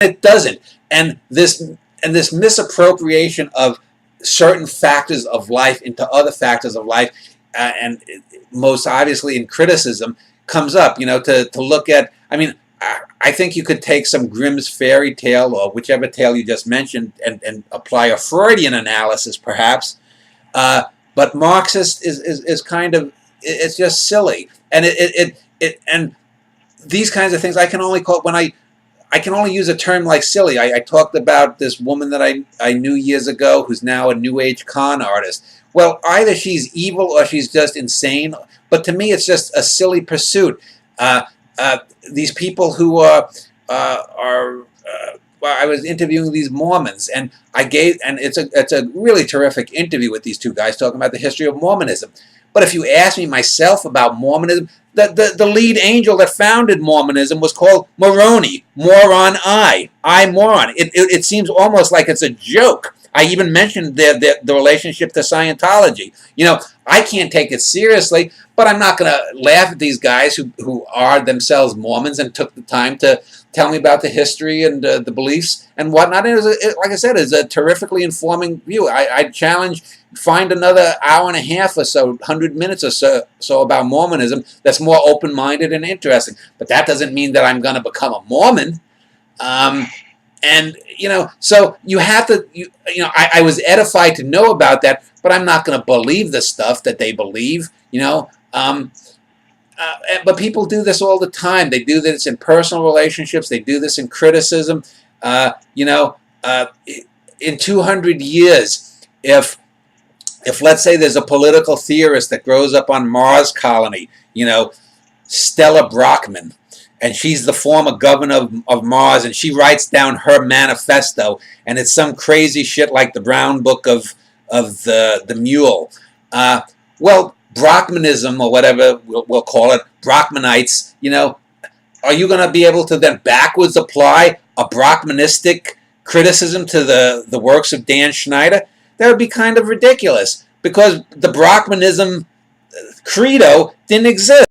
it doesn't. And this misappropriation of certain factors of life into other factors of life, and most obviously in criticism, comes up. To look at. I mean, I think you could take some Grimm's fairy tale or whichever tale you just mentioned and apply a Freudian analysis, perhaps. But Marxist is kind of, it's just silly, and and these kinds of things I can only call when I can only use a term like silly. I talked about this woman that I knew years ago who's now a New Age con artist. Well, either she's evil or she's just insane, but to me it's just a silly pursuit. These people who are I was interviewing these Mormons, and it's a really terrific interview with these two guys talking about the history of Mormonism. But if you ask me myself about Mormonism, the lead angel that founded Mormonism was called Moroni, moron I moron. It seems almost like it's a joke. I even mentioned the relationship to Scientology. I can't take it seriously, but I'm not going to laugh at these guys who are themselves Mormons and took the time to tell me about the history and the beliefs and whatnot. And like I said, it's a terrifically informing view. I challenge, find another hour and a half or so, 100 minutes or so about Mormonism that's more open-minded and interesting. But that doesn't mean that I'm going to become a Mormon. And, so you have to, I was edified to know about that, but I'm not going to believe the stuff that they believe, but people do this all the time. They do this in personal relationships. They do this in criticism. In 200 years, if let's say there's a political theorist that grows up on Mars colony, Stella Brockman, and she's the former governor of Mars, and she writes down her manifesto, and it's some crazy shit like the Brown Book of the Mule. Well, Brockmanism, or whatever we'll call it, Brockmanites, are you going to be able to then backwards apply a Brockmanistic criticism to the works of Dan Schneider? That would be kind of ridiculous, because the Brockmanism credo didn't exist.